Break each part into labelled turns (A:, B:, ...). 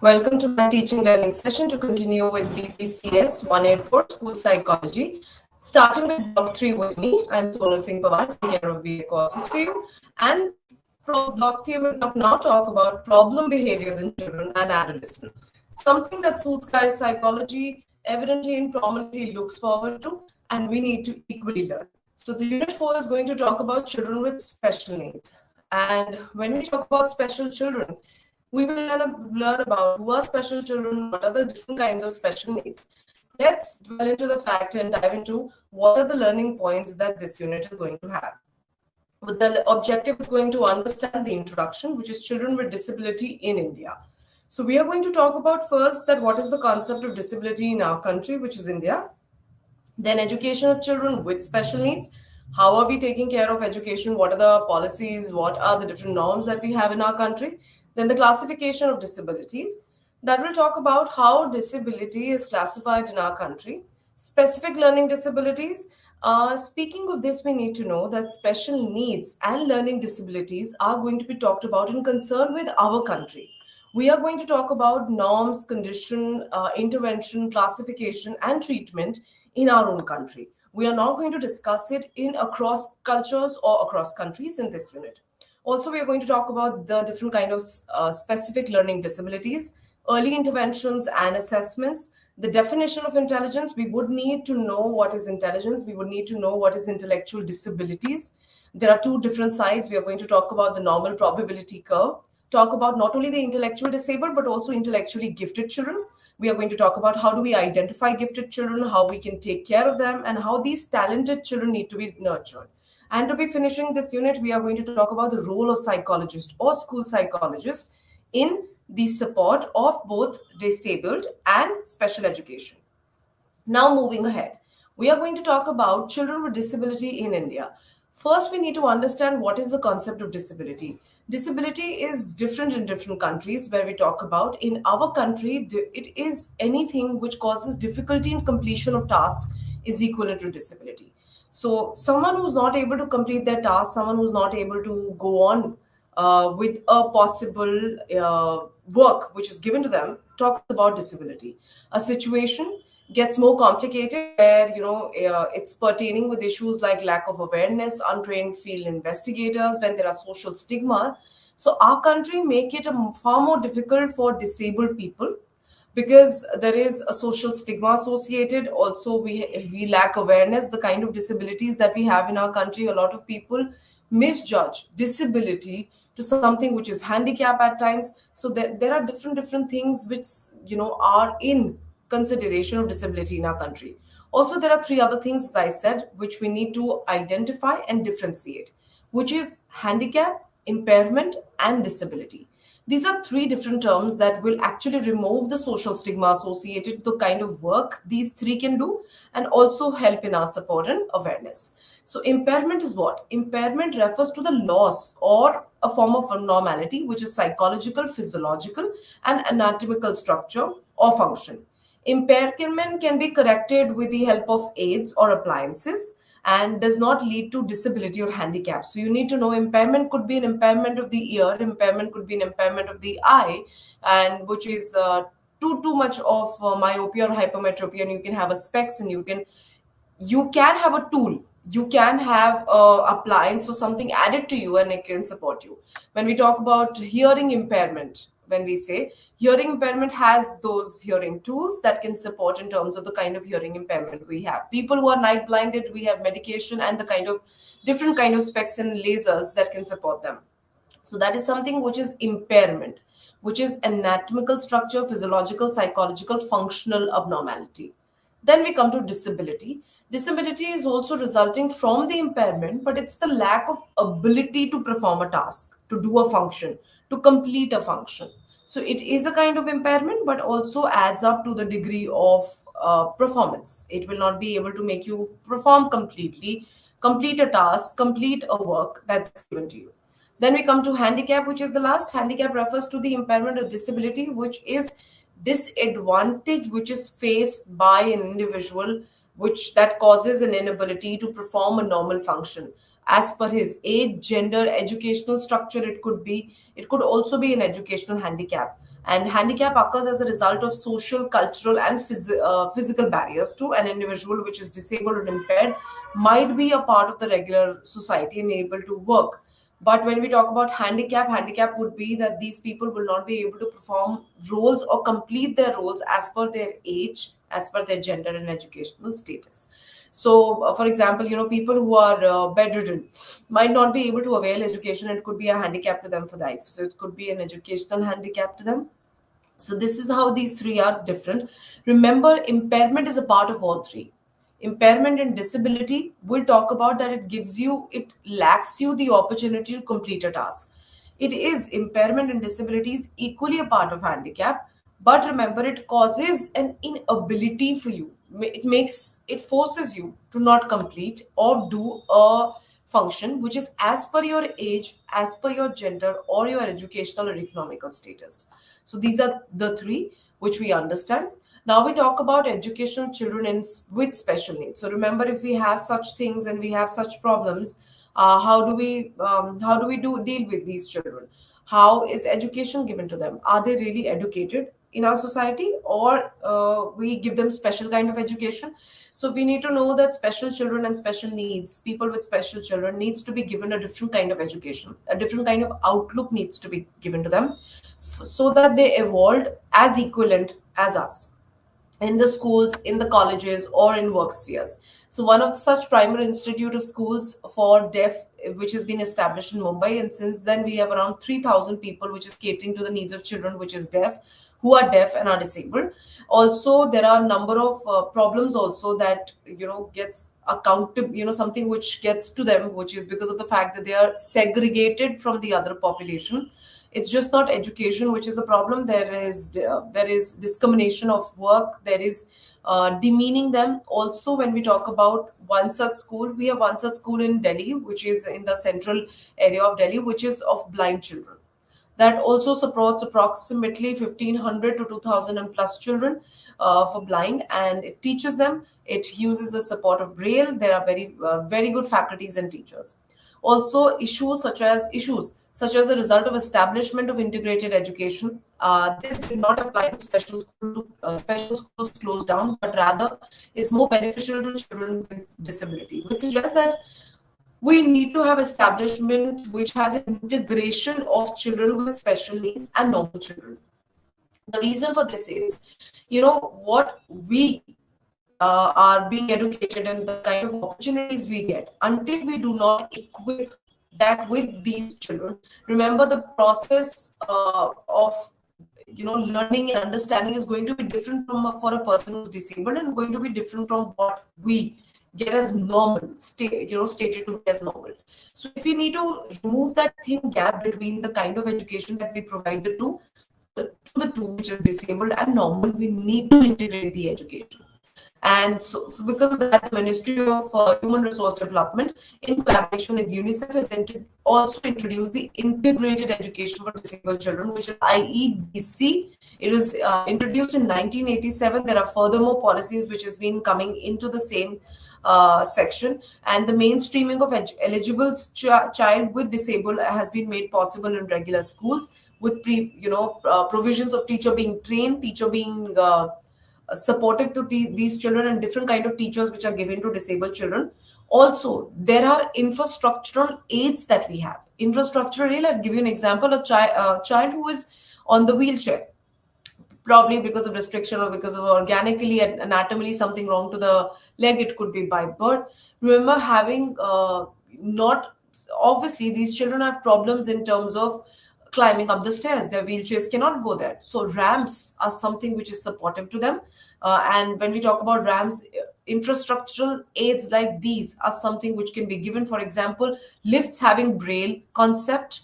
A: Welcome to my teaching learning session to continue with BPCS 184 School Psychology. Starting with Block 3 with me, I'm Sonal Singh Pawar, taking care of BA courses for you. And Block 3 will now talk about problem behaviors in children and adolescents. Something that School Psychology evidently and prominently looks forward to, and we need to equally learn. So the Unit 4 is going to talk about children with special needs. And when we talk about special children, we will learn about who are special children, what are the different kinds of special needs. Let's dwell into the fact and dive into what are the learning points that this unit is going to have. But the objective is going to understand the introduction, which is children with disability in India. So we are going to talk about first that what is the concept of disability in our country, which is India. Then education of children with special needs. How are we taking care of education? What are the policies? What are the different norms that we have in our country? Then the classification of disabilities. That will talk about how disability is classified in our country. Specific learning disabilities. Speaking of this, we need to know that special needs and learning disabilities are going to be talked about in concern with our country. We are going to talk about norms, condition, intervention, classification, and treatment in our own country. We are not going to discuss it in across cultures or across countries in this unit. Also, we are going to talk about the different kind of specific learning disabilities, early interventions and assessments, the definition of intelligence. We would need to know what is intelligence. We would need to know what is intellectual disabilities. There are two different sides. We are going to talk about the normal probability curve, talk about not only the intellectual disabled, but also intellectually gifted children. We are going to talk about how do we identify gifted children, how we can take care of them, and how these talented children need to be nurtured. And to be finishing this unit, we are going to talk about the role of psychologist or school psychologist in the support of both disabled and special education. Now, moving ahead, we are going to talk about children with disability in India. First, we need to understand what is the concept of disability. Disability is different in different countries where we talk about. In our country, it is anything which causes difficulty in completion of tasks is equivalent to disability. So, someone who's not able to complete their task, someone who's not able to go on with a possible work which is given to them, talks about disability. A situation gets more complicated where it's pertaining with issues like lack of awareness, untrained field investigators, when there are social stigma. So our country make it far more difficult for disabled people because there is a social stigma associated. Also, we lack awareness. The kind of disabilities that we have in our country, a lot of people misjudge disability to something which is handicap at times. So there are different things which are in consideration of disability in our country. Also, there are three other things, as I said, which we need to identify and differentiate, which is handicap, impairment, and disability. These are three different terms that will actually remove the social stigma associated with the kind of work these three can do and also help in our support and awareness. So, impairment is what? Impairment refers to the loss or a form of abnormality, which is psychological, physiological, and anatomical structure or function. Impairment can be corrected with the help of aids or appliances and does not lead to disability or handicap. So you need to know impairment could be an impairment of the ear, impairment could be an impairment of the eye, and which is too much of myopia or hypermetropia, and you can have a specs, and you can have a tool, you can have a appliance, so something added to you and it can support you. When we talk about hearing impairment, when we say hearing impairment has those hearing tools that can support in terms of the kind of hearing impairment we have. People who are night blinded, we have medication and the kind of different kind of specs and lasers that can support them. So that is something which is impairment, which is anatomical structure, physiological, psychological, functional abnormality. Then we come to disability. Disability is also resulting from the impairment, but it's the lack of ability to perform a task, to do a function, to complete a function. So it is a kind of impairment, but also adds up to the degree of performance. It will not be able to make you perform completely, complete a task, complete a work that's given to you. Then we come to handicap, which is the last. Handicap refers to the impairment or disability, which is disadvantage which is faced by an individual, which that causes an inability to perform a normal function. as per his age, gender, educational structure. It could also be an educational handicap. And handicap occurs as a result of social, cultural, and physical barriers to an individual which is disabled or impaired, might be a part of the regular society and able to work. But when we talk about handicap would be that these people will not be able to perform roles or complete their roles as per their age, as per their gender and educational status. So, for example, people who are bedridden might not be able to avail education. It could be a handicap to them for life. So, it could be an educational handicap to them. So this is how these three are different. Remember, impairment is a part of all three. Impairment and disability, we'll talk about that. It lacks you the opportunity to complete a task. It is impairment and disability is equally a part of handicap, but remember, it causes an inability for you. It forces you to not complete or do a function which is as per your age, as per your gender, or your educational or economical status. So these are the three which we understand. Now we talk about educational children with special needs. So remember, if we have such things and we have such problems, how do we deal with these children? How is education given to them? Are they really educated in our society, or we give them special kind of education? So we need to know that special children and special needs, people with special children, needs to be given a different kind of education. A different kind of outlook needs to be given to them, so that they evolved as equivalent as us in the schools, in the colleges, or in work spheres. So one of such primary institute of schools for deaf, which has been established in Mumbai, and since then we have around 3,000 people, which is catering to the needs of children, which is deaf, who are deaf and are disabled. Also, there are a number of problems also that gets accounted, something which gets to them, which is because of the fact that they are segregated from the other population. It's just not education which is a problem. There is discrimination of work. There is demeaning them. Also, when we talk about one such school, we have one such school in Delhi, which is in the central area of Delhi, which is of blind children. That also supports approximately 1,500 to 2,000 and plus children for blind, and it teaches them. It uses the support of Braille. There are very good faculties and teachers. Also, issues such as a result of establishment of integrated education. This did not apply to special schools closed down, but rather is more beneficial to children with disability, which suggests that we need to have establishment which has an integration of children with special needs and normal children. The reason for this is, what we are being educated and the kind of opportunities we get, until we do not equip that with these children. Remember, the process of learning and understanding is going to be different for a person who's disabled, and going to be different from what we get as normal, stated to be as normal. So if we need to remove that thin gap between the kind of education that we provide to the two, which is disabled and normal, we need to integrate the education. And so because of that, the Ministry of Human Resource Development, in collaboration with UNICEF, has also introduced the Integrated Education for Disabled Children, which is IEDC. It was introduced in 1987. There are furthermore policies which has been coming into the same section, and the mainstreaming of eligible child with disabled has been made possible in regular schools with provisions of teacher being trained, teacher being supportive to these children, and different kind of teachers which are given to disabled children. Also, there are infrastructural aids that we have. Infrastructural aid, I'll give you an example. A child who is on the wheelchair, probably because of restriction or because of organically and anatomically something wrong to the leg, it could be by birth. Remember, having not obviously these children have problems in terms of climbing up the stairs. Their wheelchairs cannot go there. So ramps are something which is supportive to them. And when we talk about ramps, infrastructural aids like these are something which can be given. For example, lifts having braille concept,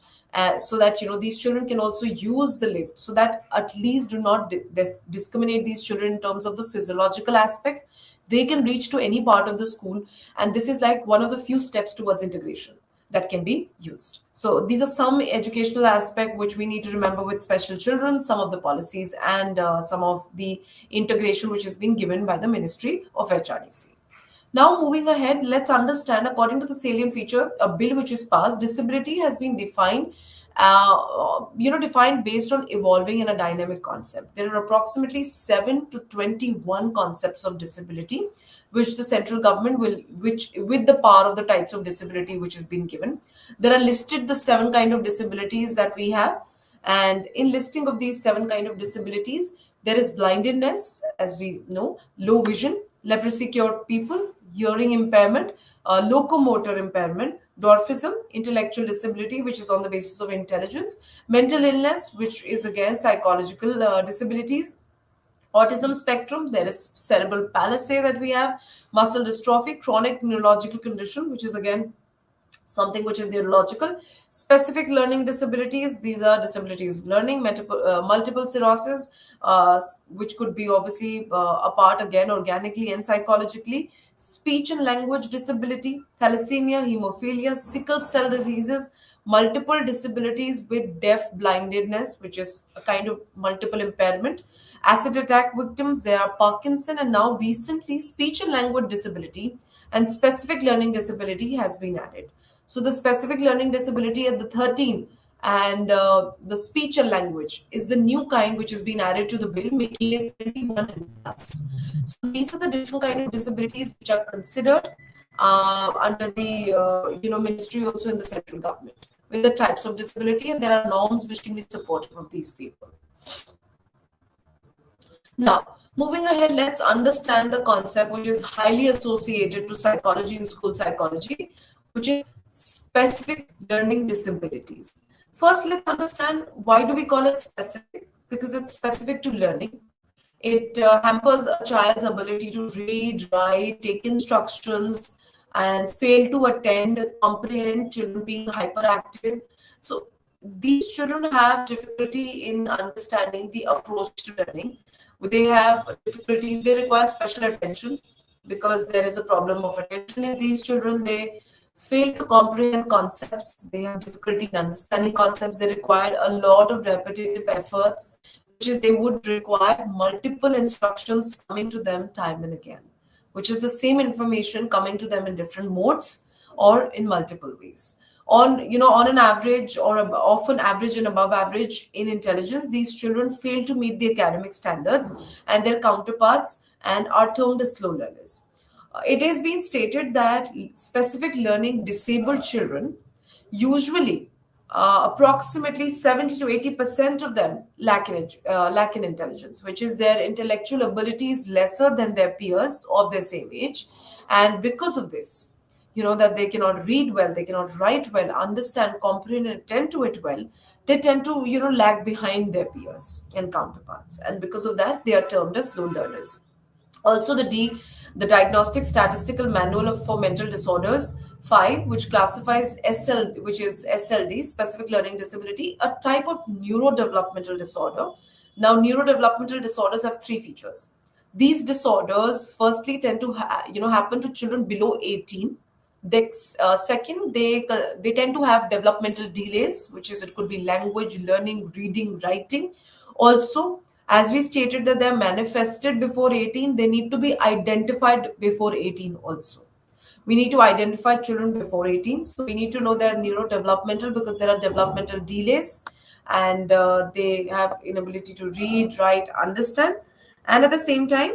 A: so that these children can also use the lift, so that at least do not discriminate these children in terms of the physiological aspect. They can reach to any part of the school, and this is like one of the few steps towards integration that can be used. So these are some educational aspects which we need to remember with special children, some of the policies, and some of the integration which is being given by the Ministry of HRDC. Now, moving ahead, let's understand, according to the salient feature, a bill which is passed, disability has been defined, defined based on evolving in a dynamic concept. There are approximately 7 to 21 concepts of disability, which the central government will, which with the power of the types of disability which has been given. There are listed the 7 kind of disabilities that we have, and in listing of these 7 kind of disabilities, there is blindness, as we know, low vision, leprosy cured people, hearing impairment, locomotor impairment, dwarfism, intellectual disability, which is on the basis of intelligence, mental illness, which is again psychological disabilities, autism spectrum, there is cerebral palsy that we have, muscle dystrophy, chronic neurological condition, which is again something which is neurological, specific learning disabilities. These are disabilities of learning, multiple sclerosis, which could be obviously apart again organically and psychologically, speech and language disability, thalassemia, hemophilia, sickle cell diseases, multiple disabilities with deaf blindness, which is a kind of multiple impairment, acid attack victims, there are Parkinson, and now recently speech and language disability and specific learning disability has been added. So the specific learning disability at the 13 and the speech and language is the new kind which has been added to the bill, making it 21 and plus. So these are the different kind of disabilities which are considered under the ministry, also in the central government, with the types of disability, and there are norms which can be supportive of these people. Now, moving ahead, let's understand the concept which is highly associated to psychology and school psychology, which is specific learning disabilities. First, let's understand why do we call it specific? Because it's specific to learning. It hampers a child's ability to read, write, take instructions, and fail to attend, comprehend, children being hyperactive. So these children have difficulty in understanding the approach to learning. They have difficulties, they require special attention because there is a problem of attention in these children. They fail to comprehend concepts. They have difficulty in understanding concepts. They require a lot of repetitive efforts, which is they would require multiple instructions coming to them time and again, which is the same information coming to them in different modes or in multiple ways. On an average or often average and above average in intelligence, these children fail to meet the academic standards and their counterparts and are termed as slow learners. It has been stated that specific learning disabled children, usually approximately 70 to 80% of them lack in intelligence, which is their intellectual ability is lesser than their peers of their same age. And because of this, that they cannot read well, they cannot write well, understand, comprehend, and attend to it well, they tend to, lag behind their peers and counterparts. And because of that, they are termed as slow learners. Also, the Diagnostic Statistical Manual for Mental Disorders 5, which classifies which is SLD, specific learning disability, a type of neurodevelopmental disorder. Now, neurodevelopmental disorders have 3 features. These disorders, firstly, tend to happen to children below 18. Second, they tend to have developmental delays, which is it could be language, learning, reading, writing. Also, as we stated that they're manifested before 18, they need to be identified before 18 also. We need to identify children before 18. So we need to know they're neurodevelopmental because there are developmental delays and they have inability to read, write, understand. And at the same time,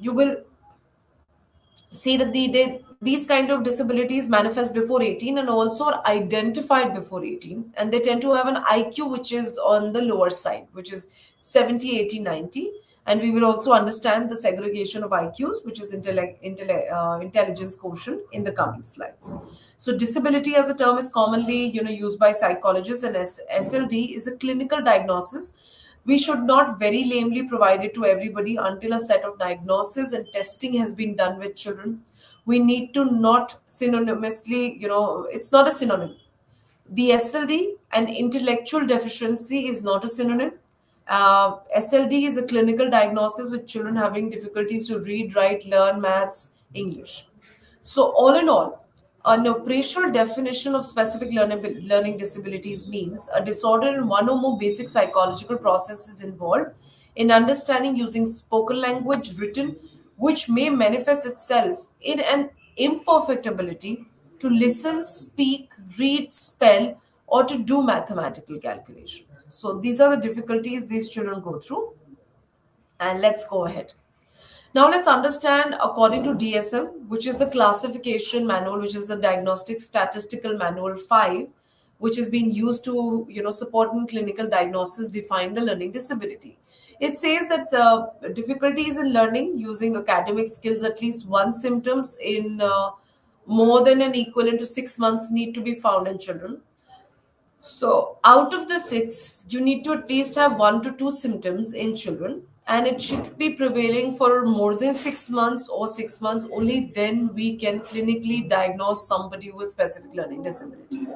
A: you will see that these kind of disabilities manifest before 18 and also are identified before 18, and they tend to have an IQ which is on the lower side, which is 70, 80, 90. And we will also understand the segregation of IQs, which is intelligence quotient, in the coming slides. So disability as a term is commonly used by psychologists, and SLD is a clinical diagnosis. We should not very lamely provide it to everybody until a set of diagnosis and testing has been done with children. We need to not synonymously, it's not a synonym. The SLD and intellectual deficiency is not a synonym. SLD is a clinical diagnosis with children having difficulties to read, write, learn maths, English. So all in all, an operational definition of specific learning disabilities means a disorder in one or more basic psychological processes involved in understanding using spoken language, written, which may manifest itself in an imperfect ability to listen, speak, read, spell, or to do mathematical calculations. So these are the difficulties these children go through. And let's go ahead. Now let's understand according to DSM, which is the classification manual, which is the diagnostic statistical manual 5, which is being used to support in clinical diagnosis, define the learning disability. It says that difficulties in learning using academic skills, at least one symptoms in more than an equivalent to 6 months need to be found in children. So, out of the six, you need to at least have 1 to 2 symptoms in children, and it should be prevailing for more than 6 months or 6 months. Only then we can clinically diagnose somebody with specific learning disability.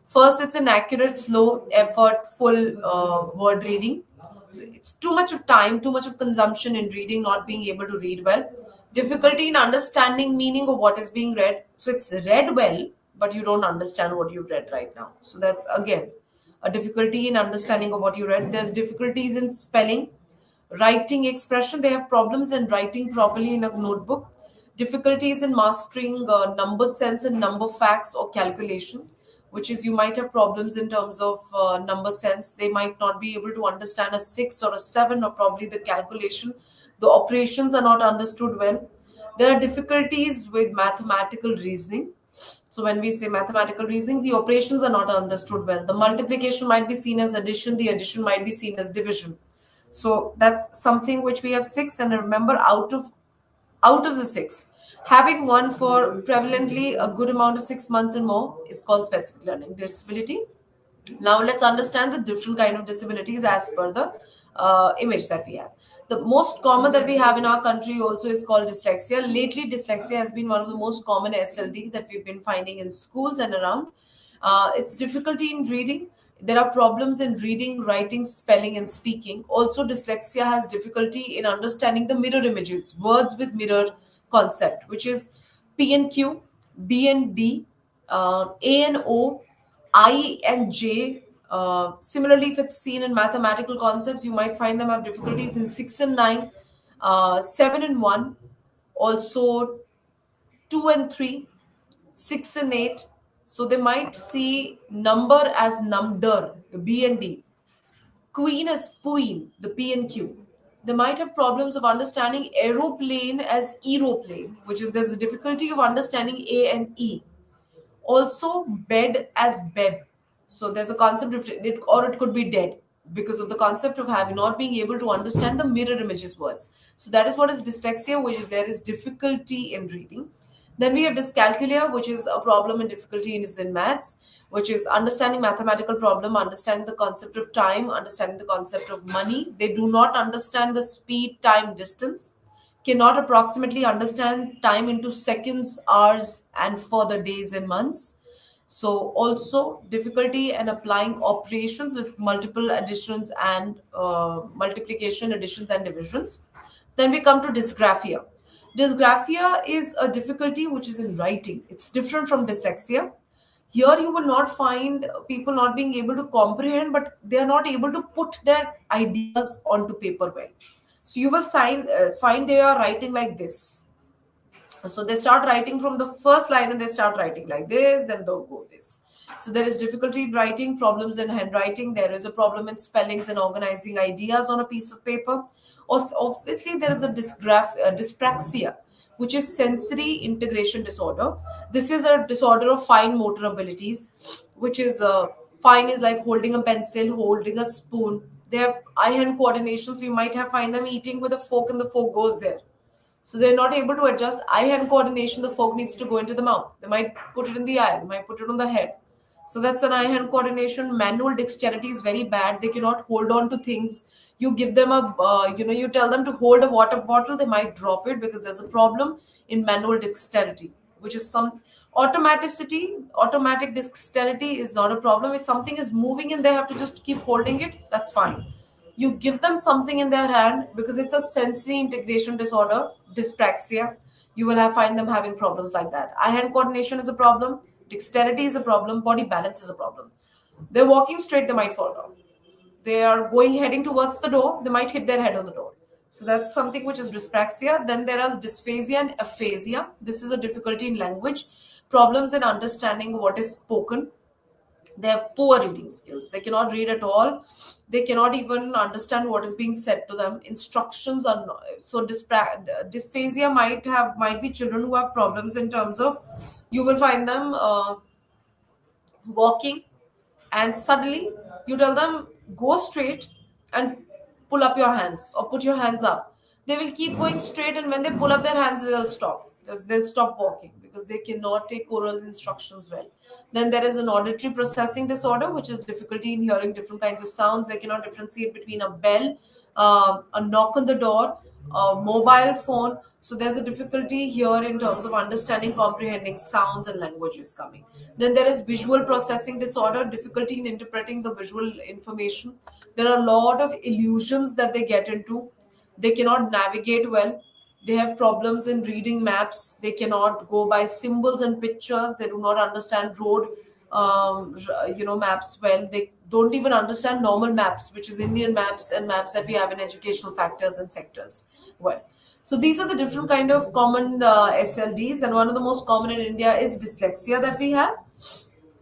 A: First, it's an accurate, slow, effortful word reading. So it's too much of time, too much of consumption in reading, not being able to read well. Difficulty in understanding meaning of what is being read. So it's read well, but you don't understand what you've read right now. So that's again a difficulty in understanding of what you read. There's difficulties in spelling, writing expression. They have problems in writing properly in a notebook. Difficulties in mastering number sense and number facts or calculation, which is you might have problems in terms of number sense. They might not be able to understand a 6 or a 7, or probably the calculation. The operations are not understood well. There are difficulties with mathematical reasoning. So when we say mathematical reasoning, the operations are not understood well. The multiplication might be seen as addition, the addition might be seen as division. So that's something which we have 6. And remember, out of the 6, having one for prevalently a good amount of 6 months and more is called specific learning disability. Now let's understand the different kind of disabilities as per the image that we have. The most common that we have in our country also is called dyslexia. Lately, dyslexia has been one of the most common SLD that we've been finding in schools and around. It's difficulty in reading. There are problems in reading, writing, spelling, and speaking. Also, dyslexia has difficulty in understanding the mirror images, words with mirror concept, which is P and Q, B and D, A and O, I and J. Similarly, if it's seen in mathematical concepts, you might find them have difficulties in 6 and 9, 7 and 1, also 2 and 3, 6 and 8. So they might see number as numder, the B and D, queen as queen, the P and Q. They might have problems of understanding aeroplane as aeroplane, which is there's a difficulty of understanding A and E. Also, bed as bed. So there's a concept of it, or it could be dead, because of the concept of having not being able to understand the mirror images words. So that is what is dyslexia, which is there is difficulty in reading. Then we have dyscalculia, which is a problem and difficulty in maths, which is understanding mathematical problem, understanding the concept of time, understanding the concept of money. They do not understand the speed, time, distance, cannot approximately understand time into seconds, hours, and further days and months. So also difficulty in applying operations with multiple additions and multiplication, additions, and divisions. Then we come to dysgraphia. Dysgraphia is a difficulty which is in writing. It's different from dyslexia. Here you will not find people not being able to comprehend, but they are not able to put their ideas onto paper well. So you will find they are writing like this. So they start writing from the first line and they start writing like this, then they'll go this. So there is difficulty in writing, problems in handwriting. There is a problem in spellings and organizing ideas on a piece of paper. Obviously, there is a dyspraxia, which is sensory integration disorder. This is a disorder of fine motor abilities, which is fine is like holding a pencil, holding a spoon. They have eye-hand coordination, so you might have find them eating with a fork and the fork goes there. So they're not able to adjust eye-hand coordination. The fork needs to go into the mouth. They might put it in the eye. They might put it on the head. So that's an eye-hand coordination. Manual dexterity is very bad. They cannot hold on to things. You give them you tell them to hold a water bottle. They might drop it because there's a problem in manual dexterity, which is some automaticity. Automatic dexterity is not a problem. If something is moving and they have to just keep holding it, that's fine. You give them something in their hand because it's a sensory integration disorder, dyspraxia. You will find them having problems like that. Eye-hand coordination is a problem. Dexterity is a problem. Body balance is a problem. They're walking straight, they might fall down. They are heading towards the door, they might hit their head on the door. So that's something which is dyspraxia. Then there are dysphasia and aphasia. This is a difficulty in language, problems in understanding what is spoken. They have poor reading skills. They cannot read at all. They cannot even understand what is being said to them. Instructions are not, so dysphasia might be children who have problems in terms of, you will find them walking, and suddenly you tell them go straight and pull up your hands or put your hands up. They will keep going straight, and when they pull up their hands, they'll stop. They'll stop walking because they cannot take oral instructions well. Then there is an auditory processing disorder, which is difficulty in hearing different kinds of sounds. They cannot differentiate between a bell, a knock on the door, a mobile phone. So there's a difficulty here in terms of understanding, comprehending sounds and languages coming. Then there is visual processing disorder, difficulty in interpreting the visual information. There are a lot of illusions that they get into. They cannot navigate well. They have problems in reading maps. They cannot go by symbols and pictures. They do not understand road, maps well. They don't even understand normal maps, which is Indian maps and maps that we have in educational factors and sectors. Well, so these are the different kind of common SLDs, and one of the most common in India is dyslexia that we have,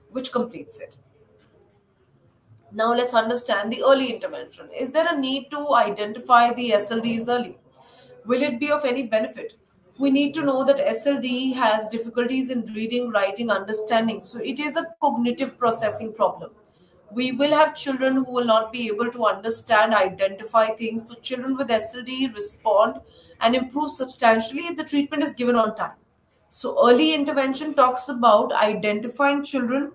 A: which completes it. Now let's understand the early intervention. Is there a need to identify the SLDs early? Will it be of any benefit? We need to know that SLD has difficulties in reading, writing, understanding. So it is a cognitive processing problem. We will have children who will not be able to understand, identify things. So children with SLD respond and improve substantially if the treatment is given on time. So early intervention talks about identifying children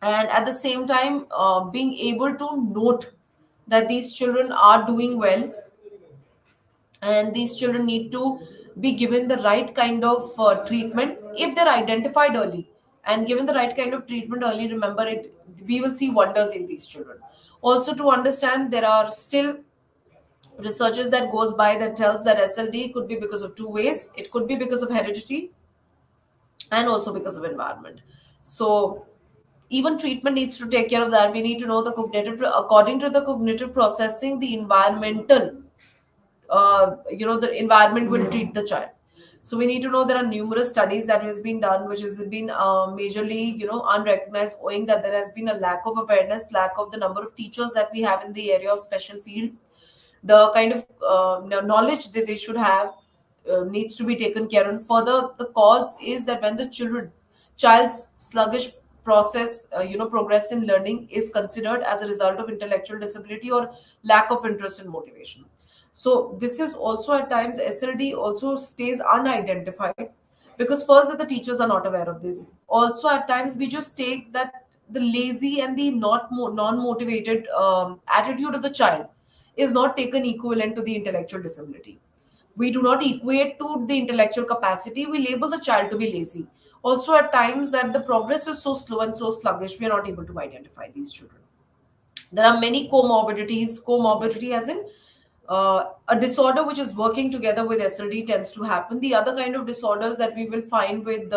A: and at the same time being able to note that these children are doing well, and these children need to be given the right kind of treatment if they're identified early and given the right kind of treatment early. Remember it, we will see wonders in these children. Also, to understand, there are still researches that goes by that tells that SLD could be because of two ways. It could be because of heredity and also because of environment. So even treatment needs to take care of that. We need to know the cognitive, according to the cognitive processing, the environmental, the environment will treat the child. So we need to know there are numerous studies that has been done, which has been majorly, unrecognized, owing that there has been a lack of awareness, lack of the number of teachers that we have in the area of special field. The kind of knowledge that they should have needs to be taken care of. Further, the cause is that when the child's sluggish progress in learning is considered as a result of intellectual disability or lack of interest and motivation. So this is also at times SLD also stays unidentified because first that the teachers are not aware of this. Also at times we just take that the lazy and the non-motivated attitude of the child is not taken equivalent to the intellectual disability. We do not equate to the intellectual capacity. We label the child to be lazy. Also at times that the progress is so slow and so sluggish, we are not able to identify these children. There are many comorbidities. Comorbidity as in a disorder which is working together with SLD tends to happen. The other kind of disorders that we will find with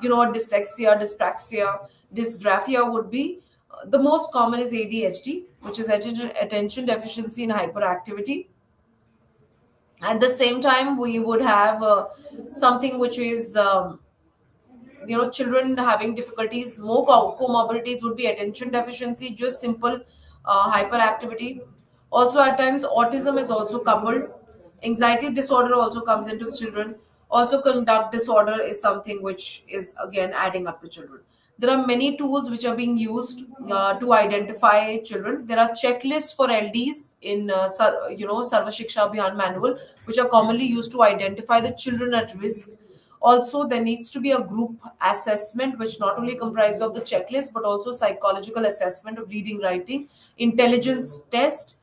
A: dyslexia, dyspraxia, dysgraphia would be the most common is ADHD, which is attention deficiency and hyperactivity. At the same time, we would have something which is children having difficulties. More comorbidities would be attention deficiency, just simple hyperactivity. Also at times autism is also coupled. Anxiety disorder also comes into the children. Also conduct disorder is something which is again adding up to children. There are many tools which are being used to identify children. There are checklists for LDs in Sarva Shiksha Abhiyan manual, which are commonly used to identify the children at risk. Also, there needs to be a group assessment, which not only comprises of the checklist, but also psychological assessment of reading, writing, intelligence test.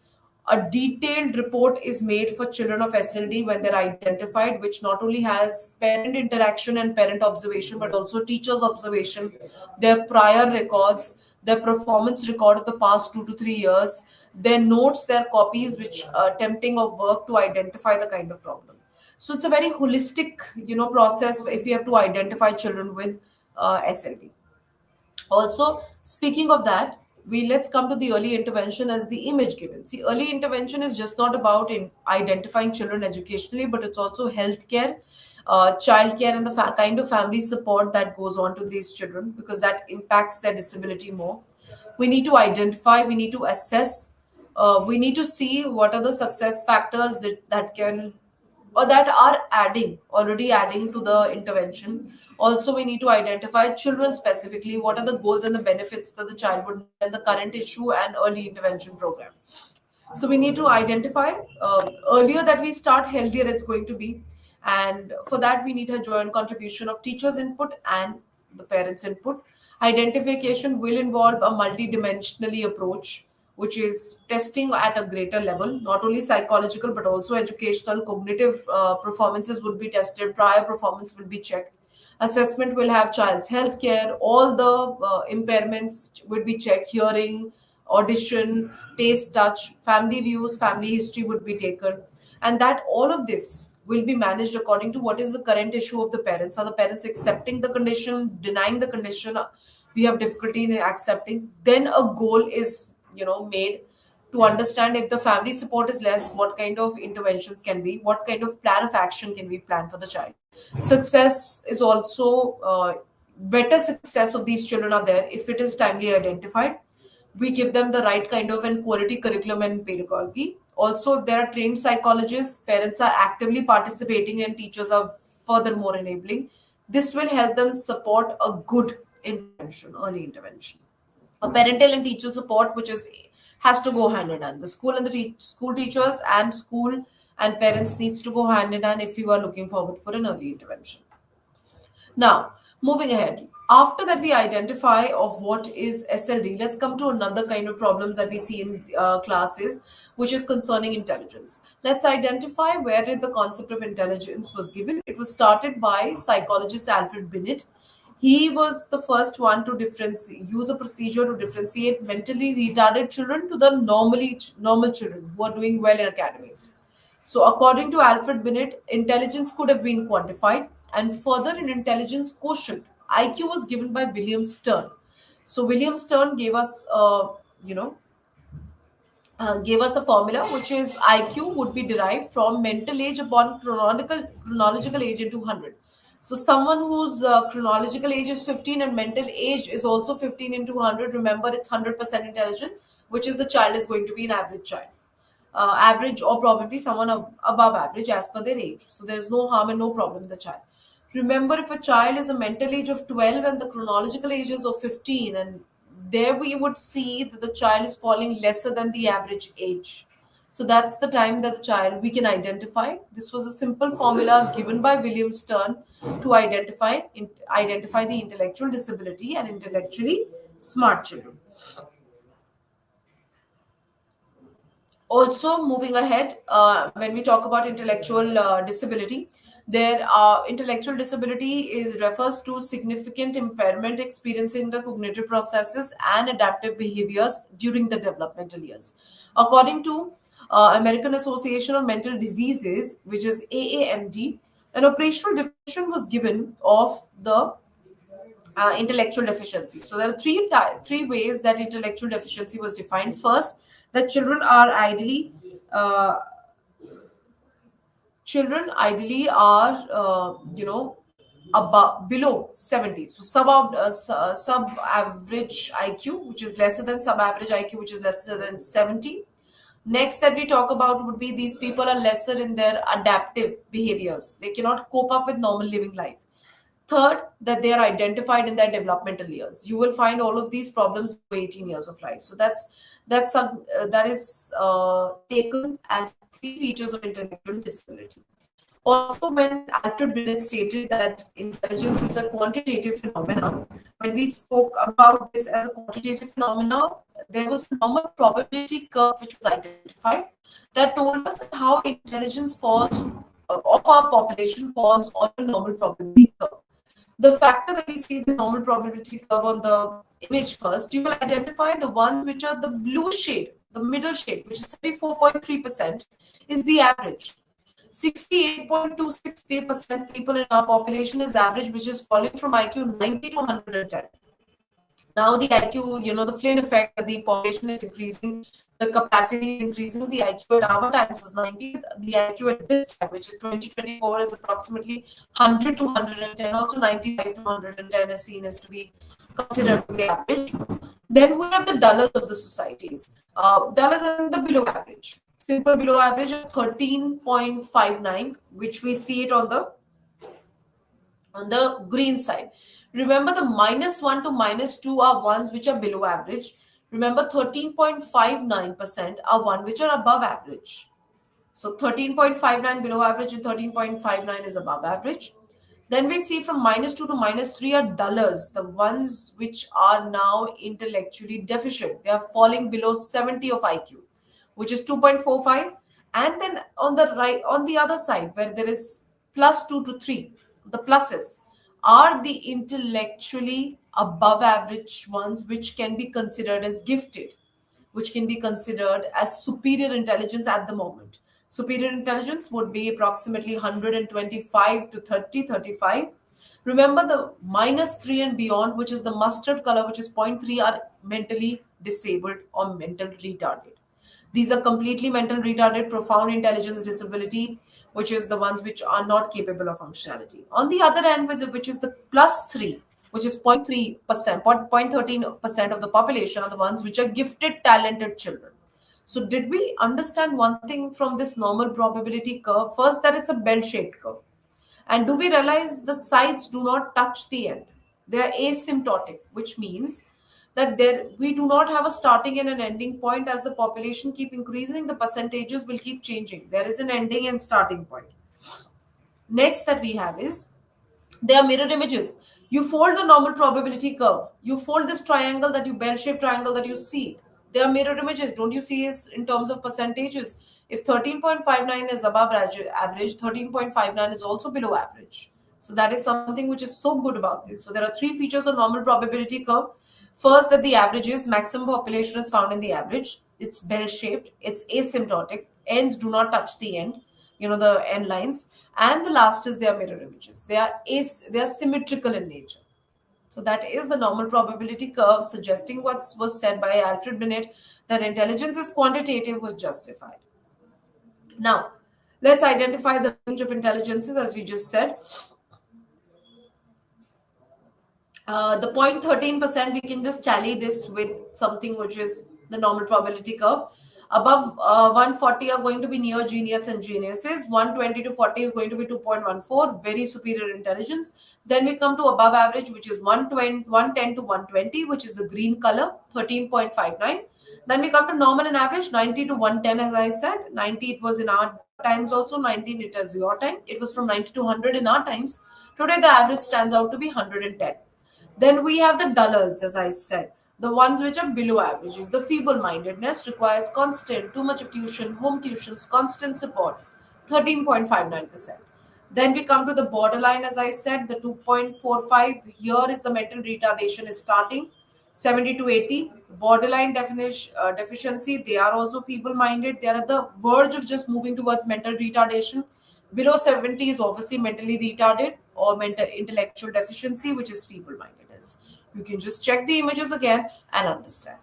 A: A detailed report is made for children of SLD when they're identified, which not only has parent interaction and parent observation, but also teachers' observation, their prior records, their performance record of the past 2 to 3 years, their notes, their copies, which are tempting of work to identify the kind of problem. So it's a very holistic, process if you have to identify children with SLD. Also, speaking of that, let's come to the early intervention as the image given. See, early intervention is just not about identifying children educationally, but it's also healthcare, childcare, and the kind of family support that goes on to these children, because that impacts their disability more. We need to identify, we need to assess, we need to see what are the success factors that can or that are already adding to the intervention. Also, we need to identify children specifically, what are the goals and the benefits that the child would need, and the current issue and early intervention program. So we need to identify, earlier that we start, healthier it's going to be. And for that, we need a joint contribution of teachers' input and the parents' input. Identification will involve a multidimensionally approach, which is testing at a greater level. Not only psychological, but also educational, cognitive performances would be tested, prior performance will be checked. Assessment will have child's health care, all the impairments would be checked, hearing, audition, taste, touch, family views, family history would be taken. And that all of this will be managed according to what is the current issue of the parents. Are the parents accepting the condition, denying the condition? We have difficulty in accepting. Then a goal is, made to understand if the family support is less, what kind of interventions can be, what kind of plan of action can we plan for the child. Success is also better success of these children are there if it is timely identified. We give them the right kind of and quality curriculum and pedagogy. Also, if there are trained psychologists, parents are actively participating and teachers are furthermore enabling. This will help them support a good intervention, early intervention. A parental and teacher support, which has to go hand in hand. The school and the school teachers and school and parents needs to go hand in hand if you are looking forward for an early intervention. Now, moving ahead. After that, we identify of what is SLD. Let's come to another kind of problems that we see in classes, which is concerning intelligence. Let's identify where did the concept of intelligence was given. It was started by psychologist Alfred Binet. He was the first one to use a procedure to differentiate mentally retarded children to the normal children who are doing well in academics. So, according to Alfred Binet, intelligence could have been quantified, and further in intelligence quotient, IQ was given by William Stern. So, William Stern gave us, gave us a formula, which is IQ would be derived from mental age upon chronological age into 100. So someone whose chronological age is 15 and mental age is also 15 into 100, remember it's 100% intelligent, which is the child is going to be an average child. Average or probably someone above average as per their age. So there's no harm and no problem in the child. Remember, if a child is a mental age of 12 and the chronological age is of 15, and there we would see that the child is falling lesser than the average age. So that's the time that the child we can identify. This was a simple formula given by William Stern to identify the intellectual disability and intellectually smart children. Also, moving ahead, when we talk about intellectual disability, there intellectual disability refers to significant impairment experiencing the cognitive processes and adaptive behaviors during the developmental years. According to American Association of Mental Diseases, which is AAMD, an operational definition was given of the intellectual deficiency. So there are three ways that intellectual deficiency was defined. First, that children ideally are above below 70. So sub average IQ, which is lesser than sub average IQ, which is lesser than 70. Next that we talk about would be these people are lesser in their adaptive behaviors. They cannot cope up with normal living life. Third, that they are identified in their developmental years. You will find all of these problems for 18 years of life. So that is taken as three features of intellectual disability. Also, when Alfred Binet stated that intelligence is a quantitative phenomenon, when we spoke about this as a quantitative phenomenon, there was a normal probability curve which was identified that told us that how intelligence falls of our population falls on a normal probability curve. The factor that we see the normal probability curve on the image first, you will identify the ones which are the blue shade, the middle shade, which is 34.3%, is the average. 68.26% people in our population is average, which is falling from IQ 90 to 110. Now the IQ, the Flynn effect, the population is increasing, the capacity is increasing, the IQ at our times was 90, the IQ at this time, which is 2024, is approximately 100 to 110, also 95 to 110 is seen as to be considered to be average. Then we have the dullers of the societies. Dullers are the below average. Simple below average of 13.59, which we see it on the green side. Remember, the -1 to -2 are ones which are below average. Remember, 13.59% are one which are above average. So 13.59 below average and 13.59 is above average. Then we see from -2 to -3 are dullers, the ones which are now intellectually deficient. They are falling below 70 of IQ, which is 2.45. And then on the right, on the other side, where there is +2 to 3, the pluses are the intellectually above average ones, which can be considered as gifted, which can be considered as superior intelligence at the moment. Superior intelligence would be approximately 125 to 30, 35. Remember, the -3 and beyond, which is the mustard color, which is 0.3, are mentally disabled or mental retarded. These are completely mental retarded, profound intelligence disability, which is the ones which are not capable of functionality. On the other end, which is the +3, which is 0.3%, 0.13% of the population, are the ones which are gifted, talented children. So, did we understand one thing from this normal probability curve? First, that it's a bell-shaped curve. And do we realize the sides do not touch the end? They are asymptotic, which means that there we do not have a starting and an ending point. As the population keep increasing, the percentages will keep changing. There is an ending and starting point. Next that we have is they are mirror images. You fold the normal probability curve. You fold this triangle, that you bell-shaped triangle that you see. They are mirror images. Don't you see it in terms of percentages? If 13.59 is above average, 13.59 is also below average. So that is something which is so good about this. So there are three features of normal probability curve. First, that the average is maximum population is found in the average. It's bell-shaped. It's asymptotic. Ends do not touch the end, the end lines. And the last is their mirror images. They are symmetrical in nature. So that is the normal probability curve, suggesting what was said by Alfred Binet, that intelligence is quantitative, was justified. Now, let's identify the range of intelligences, as we just said. The 0.13%, we can just tally this with something which is the normal probability curve. Above 140 are going to be near genius and geniuses. 120 to 40 is going to be 2.14, very superior intelligence. Then we come to above average, which is 110 to 120, which is the green color, 13.59. Then we come to normal and average, 90 to 110, as I said. 90 it was in our times also, 19 it is your time. It was from 90 to 100 in our times. Today the average stands out to be 110. Then we have the dullers, as I said, the ones which are below averages. The feeble-mindedness requires constant, too much of tuition, home tuitions, constant support, 13.59%. Then we come to the borderline, as I said, the 2.45. Here is the mental retardation is starting, 70 to 80. Borderline deficiency, they are also feeble-minded. They are at the verge of just moving towards mental retardation. Below 70 is obviously mentally retarded or mental intellectual deficiency, which is feeble-mindedness. You can just check the images again and understand.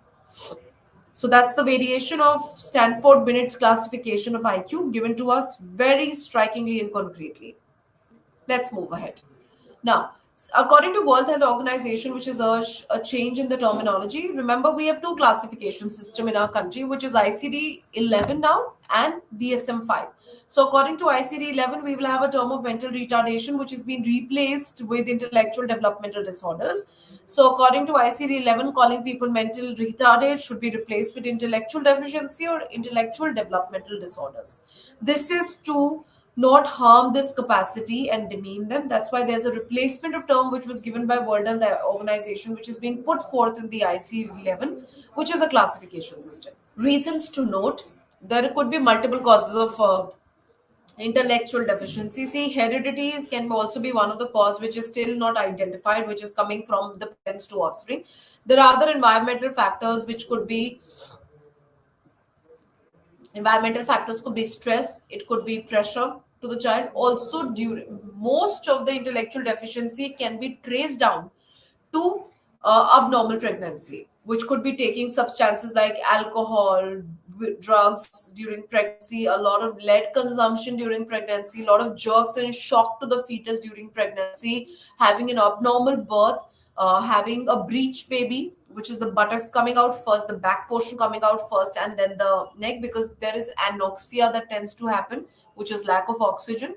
A: So that's the variation of Stanford Binet's classification of IQ, given to us very strikingly and concretely. Let's move ahead. Now, according to World Health Organization, which is a change in the terminology, remember we have two classification system in our country, which is ICD-11 now and DSM-5. So according to ICD-11, we will have a term of mental retardation, which has been replaced with intellectual developmental disorders. So according to ICD-11, calling people mental retarded should be replaced with intellectual deficiency or intellectual developmental disorders. This is to not harm this capacity and demean them. That's why there's a replacement of term which was given by World Health Organization, which is being put forth in the ICD-11, which is a classification system. Reasons to note: there could be multiple causes of intellectual deficiency. See, heredity can also be one of the cause which is still not identified, which is coming from the parents to offspring. There are other environmental factors which could be stress, it could be pressure to the child. Also, during most of the intellectual deficiency can be traced down to abnormal pregnancy, which could be taking substances like alcohol, drugs during pregnancy, a lot of lead consumption during pregnancy, a lot of jerks and shock to the fetus during pregnancy, having an abnormal birth, having a breech baby, which is the buttocks coming out first, the back portion coming out first, and then the neck, because there is anoxia that tends to happen, which is lack of oxygen.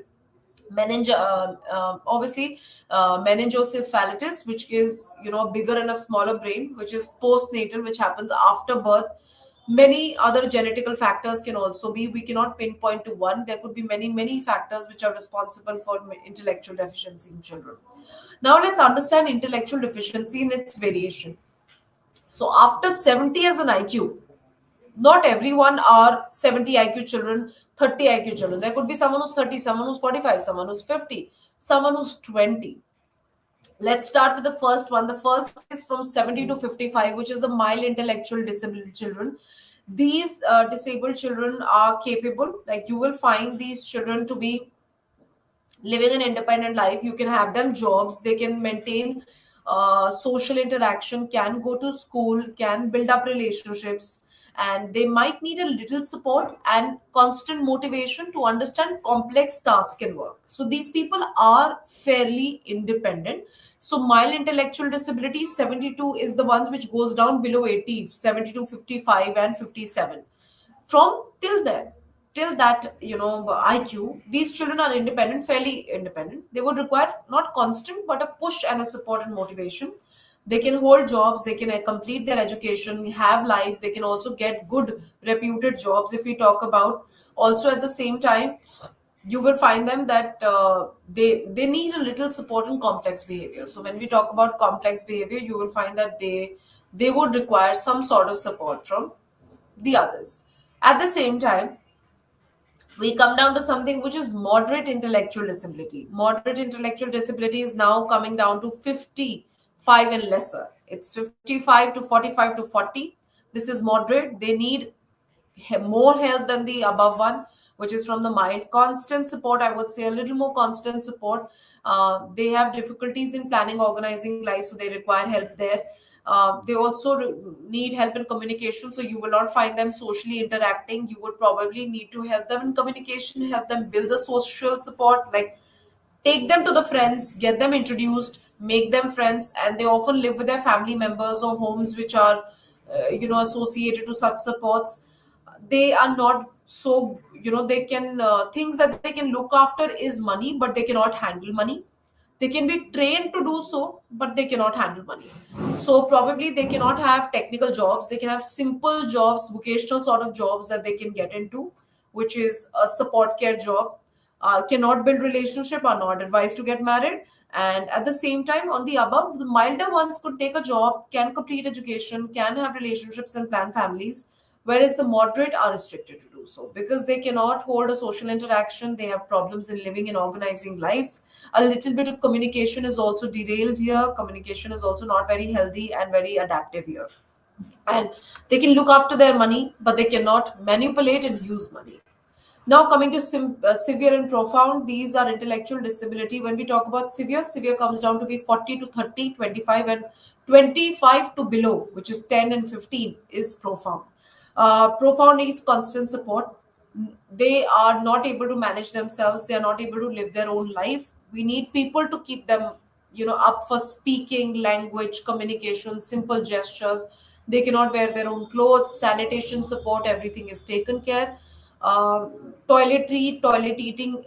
A: Obviously, meningocephalitis, which is, a bigger and a smaller brain, which is postnatal, which happens after birth. Many other genetical factors can also be, we cannot pinpoint to one. There could be many factors which are responsible for intellectual deficiency in children. Now let's understand intellectual deficiency in its variation. So after 70 as an IQ, not everyone are 70 IQ children, 30 IQ children. There could be someone who's 30, someone who's 45, someone who's 50, someone who's 20. Let's start with the first one. The first is from 70 to 55, which is the mild intellectual disability children. These disabled children are capable, like you will find these children to be living an independent life. You can have them jobs, they can maintain social interaction, can go to school, can build up relationships, and they might need a little support and constant motivation to understand complex tasks and work. So these people are fairly independent. So mild intellectual disability 72 is the ones which goes down below 80, 72, 55 and 57. From till that, IQ, these children are independent, fairly independent. They would require not constant but a push and a support and motivation. They can hold jobs, they can complete their education, have life, they can also get good reputed jobs. If we talk about, also at the same time, you will find them that they need a little support in complex behavior. So when we talk about complex behavior, you will find that they would require some sort of support from the others. At the same time, we come down to something which is moderate intellectual disability. Moderate intellectual disability is now coming down to 55 and lesser. It's 55 to 45 to 40. This is moderate. They need more help than the above one, which is from the mild. Constant support, I would say a little more constant support. They have difficulties in planning, organizing life, so they require help there. They also need help in communication, so you will not find them socially interacting. You would probably need to help them in communication, help them build the social support, like take them to the friends, get them introduced, make them friends, and they often live with their family members or homes which are, associated to such supports. They are not so, they can, things that they can look after is money, but they cannot handle money. They can be trained to do so, but they cannot handle money. So probably they cannot have technical jobs. They can have simple jobs, vocational sort of jobs that they can get into, which is a support care job. Cannot build relationship, are not advised to get married. And at the same time, on the above, the milder ones could take a job, can complete education, can have relationships and plan families, whereas the moderate are restricted to do so because they cannot hold a social interaction. They have problems in living and organizing life. A little bit of communication is also derailed here. Communication is also not very healthy and very adaptive here. And they can look after their money, but they cannot manipulate and use money. Now coming to severe and profound, these are intellectual disability. When we talk about severe comes down to be 40 to 30, 25 and 25 to below, which is 10 and 15 is profound. Profound needs constant support. They are not able to manage themselves. They are not able to live their own life. We need people to keep them, up for speaking, language, communication, simple gestures. They cannot wear their own clothes, sanitation support, everything is taken care. Toiletry, toilet eating,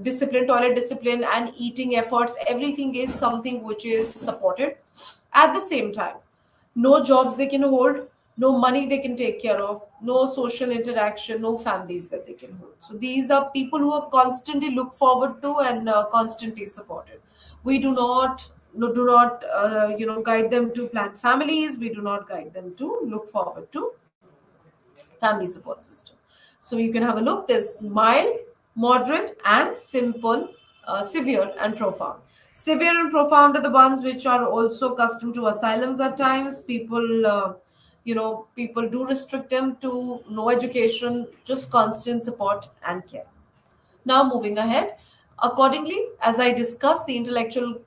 A: discipline, toilet discipline, and eating efforts, everything is something which is supported. At the same time, no jobs they can hold, no money they can take care of, no social interaction, no families that they can hold. So these are people who are constantly looked forward to and constantly supported. We do not no, do not guide them to plan families. We do not guide them to look forward to family support system. So you can have a look. There's mild, moderate, and simple, severe, and profound. Severe and profound are the ones which are also accustomed to asylums at times. People do restrict them to no education, just constant support and care. Now, moving ahead, Accordingly, as I discussed, the intellectual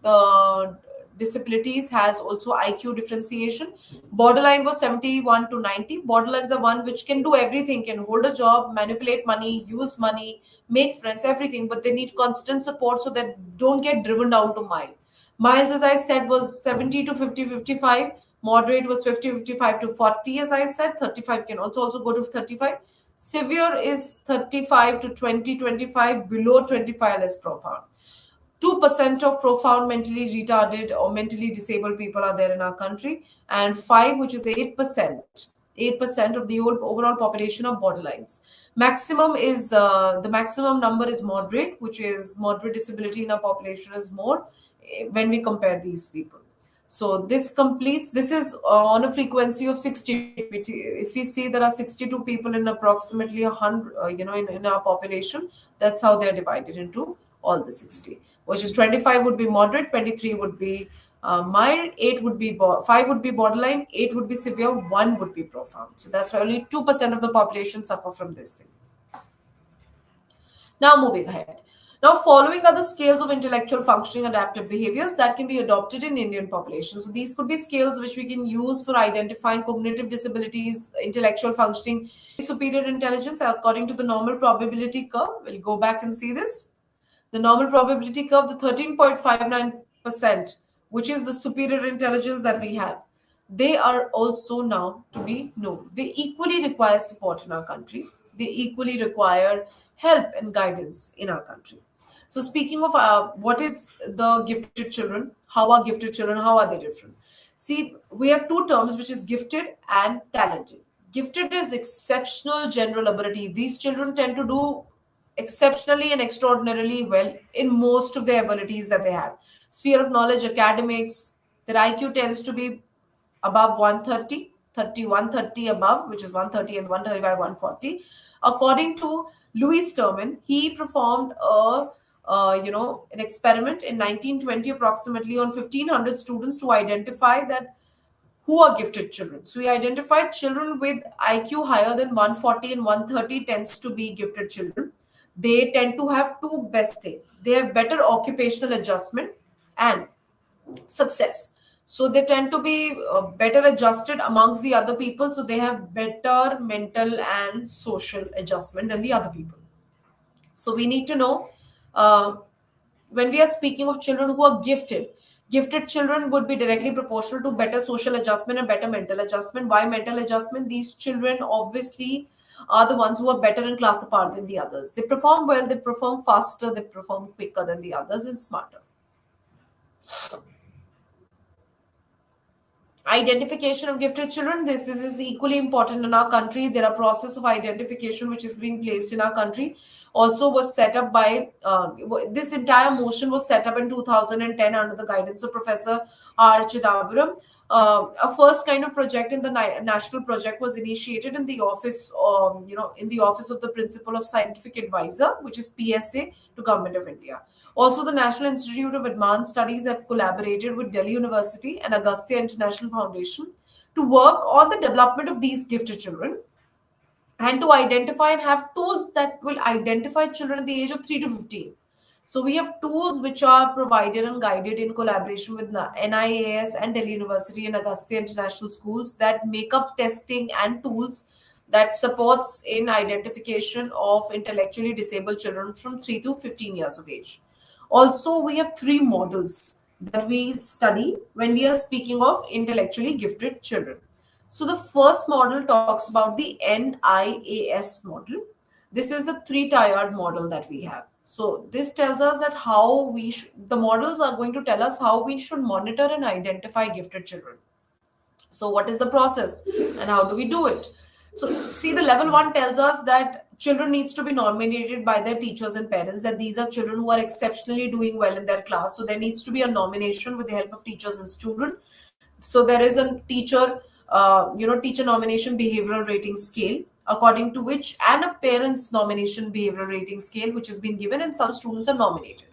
A: disabilities has also IQ differentiation. Borderline was 71 to 90. Borderlines are one which can do everything, can hold a job, manipulate money, use money, make friends, everything, but they need constant support so that don't get driven down to mild. Miles, as I said, was 70 to 50, 55. Moderate was 50, 55 to 40, as I said. 35 can also go to 35. Severe is 35 to 20, 25. Below 25 is profound. 2% of profound mentally retarded or mentally disabled people are there in our country, and 5, which is 8% of the overall population of borderlines. Maximum is the maximum number is moderate, which is moderate disability in our population is more when we compare these people. So this completes, this is on a frequency of 60. If we see there are 62 people in approximately 100, in our population, that's how they're divided into all the 60, which is 25 would be moderate, 23 would be mild, 8 would be 5 would be borderline, 8 would be severe, 1 would be profound. So that's why only 2% of the population suffer from this thing. Now moving ahead. Now, following are the scales of intellectual functioning adaptive behaviors that can be adopted in Indian population. So these could be scales which we can use for identifying cognitive disabilities, intellectual functioning, superior intelligence according to the normal probability curve. We'll go back and see this. The normal probability curve, the 13.59%, which is the superior intelligence that we have, they are also now to be known. They equally require support in our country. They equally require help and guidance in our country. So speaking of what is the gifted children, how are gifted children, how are they different? See, we have two terms, which is gifted and talented. Gifted is exceptional general ability. These children tend to do exceptionally and extraordinarily well in most of their abilities that they have. Sphere of knowledge, academics, their IQ tends to be above 130, 130 above, which is 130 and 135, 140. According to Louis Terman, he performed an experiment in 1920 approximately on 1500 students to identify that who are gifted children. So we identified children with IQ higher than 140 and 130 tends to be gifted children. They tend to have two best things. They have better occupational adjustment and success. So they tend to be better adjusted amongst the other people. So they have better mental and social adjustment than the other people. So we need to know when we are speaking of children who are gifted children would be directly proportional to better social adjustment and better mental adjustment. Why mental adjustment? These children obviously are the ones who are better in class apart than the others. They perform well, they perform faster, they perform quicker than the others and smarter. Identification of gifted children, this is equally important in our country. There are process of identification which is being placed in our country, also was set up by this entire motion was set up in 2010 under the guidance of Professor R. Chidambaram. A first kind of project in the national project was initiated in the office in the office of the Principal of Scientific Advisor, which is PSA, to Government of India. Also, the National Institute of Advanced Studies have collaborated with Delhi University and Agastya International Foundation to work on the development of these gifted children and to identify and have tools that will identify children at the age of 3 to 15. So we have tools which are provided and guided in collaboration with NIAS and Delhi University and Agastya International Schools that make up testing and tools that supports in identification of intellectually disabled children from 3 to 15 years of age. Also, we have 3 models that we study when we are speaking of intellectually gifted children. So the first model talks about the NIAS model. This is the 3-tiered model that we have. So this tells us that how the models are going to tell us how we should monitor and identify gifted children. So what is the process and how do we do it? So see, the level 1 tells us that children needs to be nominated by their teachers and parents, that these are children who are exceptionally doing well in their class. So there needs to be a nomination with the help of teachers and students. So there is a teacher nomination behavioral rating scale, according to which, and a parent's nomination behavioral rating scale, which has been given, and some students are nominated.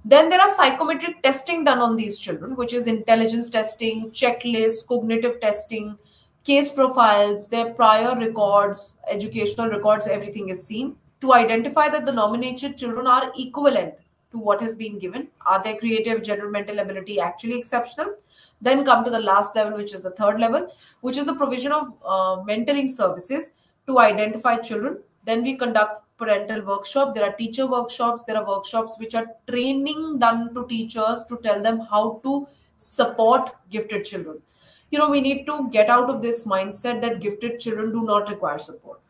A: Then there are psychometric testing done on these children, which is intelligence testing, checklists, cognitive testing, case profiles, their prior records, educational records, everything is seen to identify that the nominated children are equivalent to what has been given. Are their creative general mental ability actually exceptional? Then come to the last level, which is the third level, which is the provision of mentoring services to identify children. Then we conduct parental workshop. There are teacher workshops. There are workshops which are training done to teachers to tell them how to support gifted children. We need to get out of this mindset that gifted children do not require support.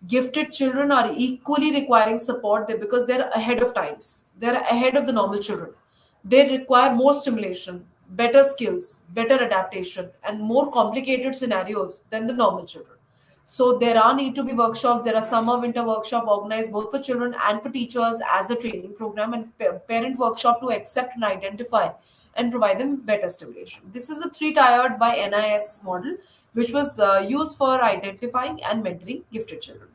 A: Gifted children are equally requiring support there because they're ahead of times. They're ahead of the normal children. They require more stimulation, better skills, better adaptation, and more complicated scenarios than the normal children. So there are need to be workshops. There are summer winter workshop organized both for children and for teachers as a training program, and parent workshop to accept and identify and provide them better stimulation. This is a three-tiered by NIS model, which was used for identifying and mentoring gifted children.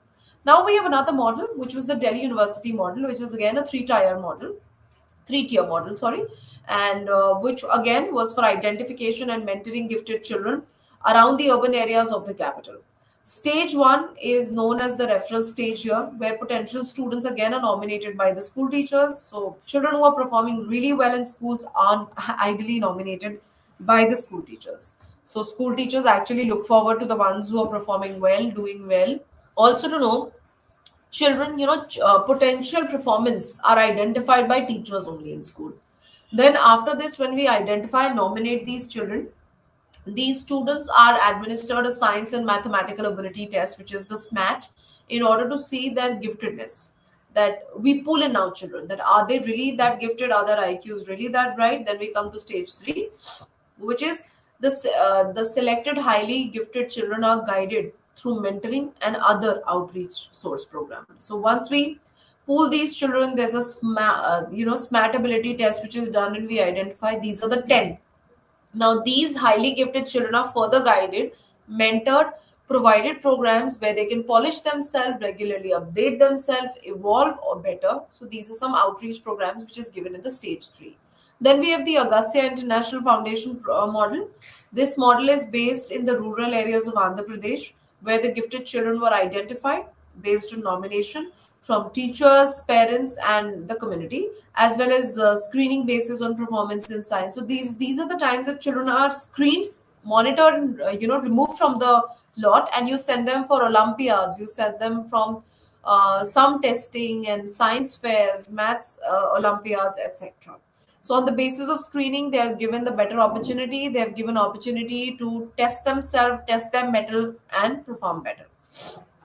A: Now we have another model, which was the Delhi University model, which is again a three-tier model, sorry, and which again was for identification and mentoring gifted children around the urban areas of the capital. Stage one is known as the referral stage here, where potential students again are nominated by the school teachers. So children who are performing really well in schools are ideally nominated by the school teachers. So school teachers actually look forward to the ones who are performing well, doing well. Also to know, children, potential performance are identified by teachers only in school. Then after this, when we identify and nominate these children, these students are administered a science and mathematical ability test, which is the SMAT, in order to see their giftedness. That we pull in now children, that are they really that gifted, are their IQs really that bright? Then we come to stage three, which is the selected highly gifted children are guided through mentoring and other outreach source programs. So once we pool these children, there's a SMAT ability test which is done, and we identify these are the 10. Now, these highly gifted children are further guided, mentored, provided programs where they can polish themselves, regularly update themselves, evolve or better. So, these are some outreach programs which is given in the stage three. Then we have the Agastya International Foundation model. This model is based in the rural areas of Andhra Pradesh, where the gifted children were identified based on nomination from teachers, parents, and the community, as well as screening basis on performance in science. So these are the times that children are screened, monitored, and removed from the lot, and you send them for Olympiads. You send them from some testing and science fairs, maths Olympiads, etc. So on the basis of screening, they are given the better opportunity. They have given opportunity to test themselves, test their mettle, and perform better.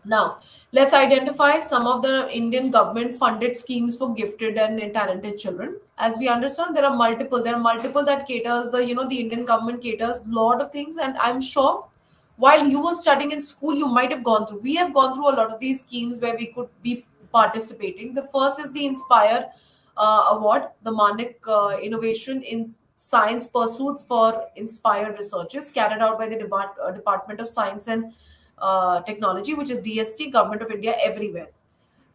A: Now, let's identify some of the Indian government funded schemes for gifted and talented children. As we understand, there are multiple. There are multiple that caters the Indian government caters lot of things, and I'm sure while you were studying in school, you might have gone through. We have gone through a lot of these schemes where we could be participating. The first is the Inspire Award, the Manik Innovation in Science Pursuits for Inspired Researches, carried out by the Department of Science and Technology, which is DST, Government of India, everywhere.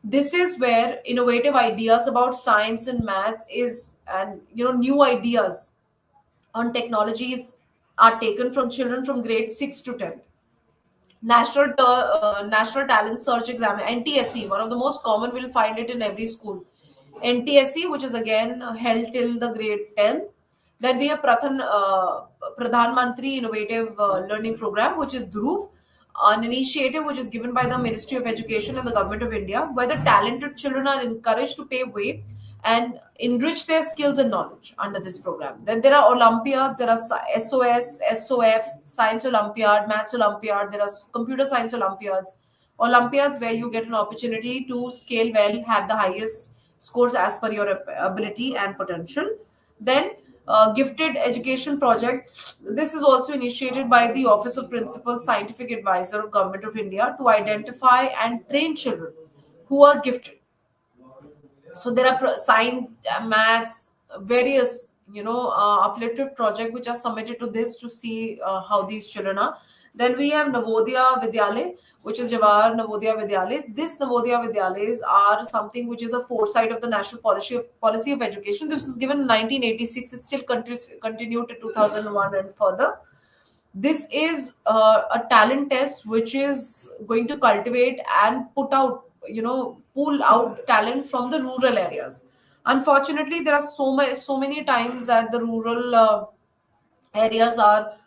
A: This is where innovative ideas about science and maths and new ideas on technologies are taken from children from grade 6 to 10th. National Talent Search Exam, NTSE, one of the most common, we'll find it in every school. NTSE, which is again held till the grade 10th. Then we have Pradhan Mantri Innovative Learning Program, which is Dhruv, an initiative which is given by the Ministry of Education and the Government of India, where the talented children are encouraged to pave way and enrich their skills and knowledge under this program. Then there are Olympiads, there are SOS, SOF, Science Olympiad, Maths Olympiad, there are Computer Science Olympiads where you get an opportunity to scale well, have the highest scores as per your ability and potential. Then Gifted Education Project. This is also initiated by the Office of Principal Scientific Advisor of Government of India to identify and train children who are gifted. So there are science, maths, various uplifted projects which are submitted to this to see how these children are. Then we have Navodaya Vidyalay, which is Jawahar Navodaya Vidyalay. This Navodaya Vidyalayas are something which is a foresight of the National Policy of Education. This was given in 1986. It still continued to 2001 and further. This is a talent test which is going to cultivate and pull out talent from the rural areas. Unfortunately, there are so many times that the rural areas are,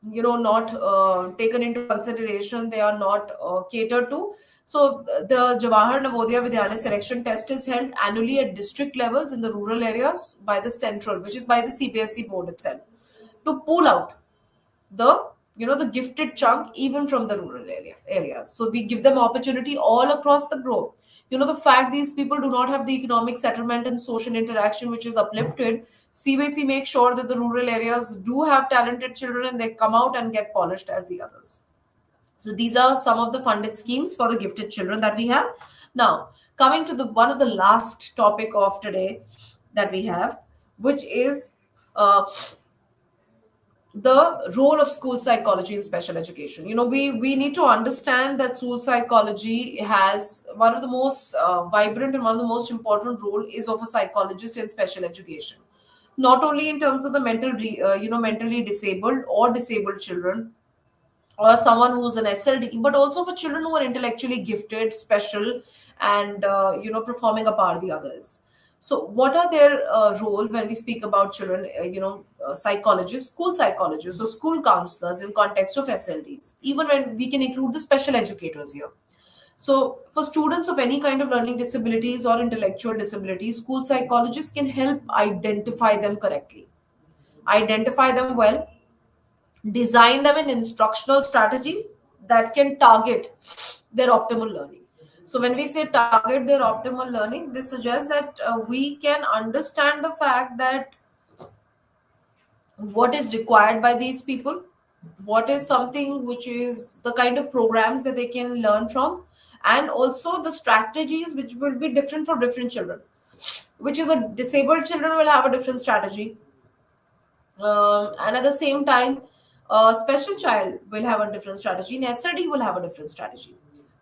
A: not taken into consideration. They are not catered to. So the Jawahar Navodaya Vidyalaya selection test is held annually at district levels in the rural areas by the central, which is by the CBSE board itself, to pull out the the gifted chunk even from the rural areas. So we give them opportunity all across the globe. The fact these people do not have the economic settlement and social interaction which is uplifted, CBC makes sure that the rural areas do have talented children and they come out and get polished as the others. So these are some of the funded schemes for the gifted children that we have. Now, coming to the one of the last topic of today that we have, which is uh, the role of school psychology in special education. We need to understand that school psychology has one of the most vibrant and one of the most important role is of a psychologist in special education, not only in terms of the mentally disabled or disabled children, or someone who's an SLD, but also for children who are intellectually gifted, special, and performing apart the others. So, what are their role when we speak about children? Psychologists, school psychologists, or school counselors in context of SLDs. Even when we can include the special educators here. So, for students of any kind of learning disabilities or intellectual disabilities, school psychologists can help identify them correctly, identify them well, design them an instructional strategy that can target their optimal learning. So, when we say target their optimal learning, this suggests that we can understand the fact that what is required by these people, what is something which is the kind of programs that they can learn from, and also the strategies which will be different for different children. Which is a disabled children will have a different strategy, and at the same time, a special child will have a different strategy, and SRD will have a different strategy.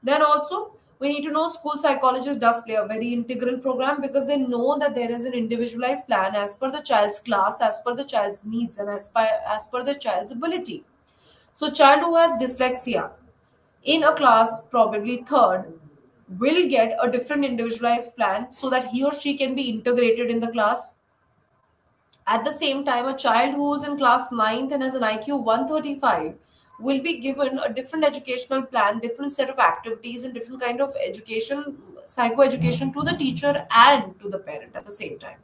A: Then also, we need to know school psychologist does play a very integral program because they know that there is an individualized plan as per the child's class, as per the child's needs, and as per the child's ability. So, child who has dyslexia in a class, probably third, will get a different individualized plan so that he or she can be integrated in the class. At the same time, a child who is in class ninth and has an IQ 135 will be given a different educational plan, different set of activities, and different kind of education, psychoeducation to the teacher and to the parent at the same time.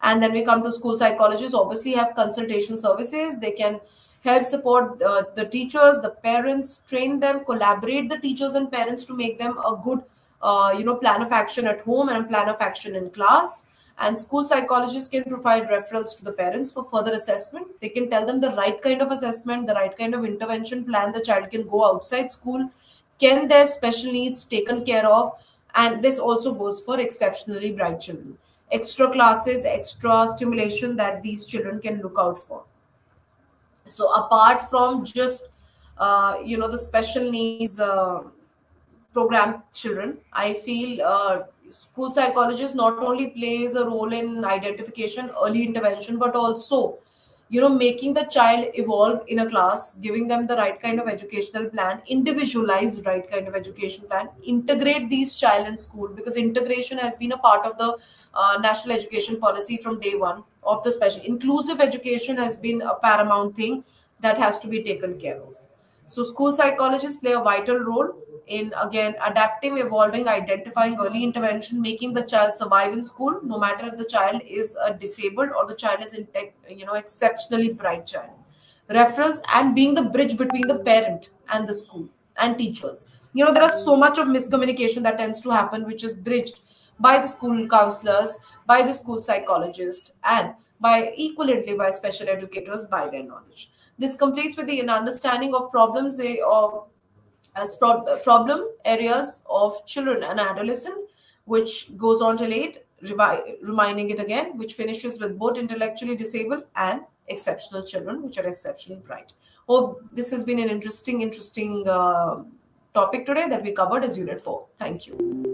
A: And then we come to school psychologists, obviously have consultation services. They can help support the teachers, the parents, train them, collaborate the teachers and parents to make them a good plan of action at home and plan of action in class. And school psychologists can provide referrals to the parents for further assessment. They can tell them the right kind of assessment, the right kind of intervention plan. The child can go outside school, can their special needs taken care of. And this also goes for exceptionally bright children, extra classes, extra stimulation that these children can look out for. So apart from just the special needs program children, I feel school psychologist not only plays a role in identification, early intervention, but also making the child evolve in a class, giving them the right kind of educational plan, individualized right kind of education plan, integrate these child in school, because integration has been a part of the national education policy from day one of the special. Inclusive education has been a paramount thing that has to be taken care of. So school psychologists play a vital role in, again, adapting, evolving, identifying early intervention, making the child survive in school, no matter if the child is disabled or the child is in exceptionally bright child. Referrals and being the bridge between the parent and the school and teachers. There are so much of miscommunication that tends to happen, which is bridged by the school counselors, by the school psychologist, and by equivalently by special educators by their knowledge. This completes with the understanding of problems of as problem areas of children and adolescent, which goes on till 8, reminding it again, which finishes with both intellectually disabled and exceptional children, which are exceptionally bright. Hope this has been an interesting topic today that we covered as Unit 4. Thank you.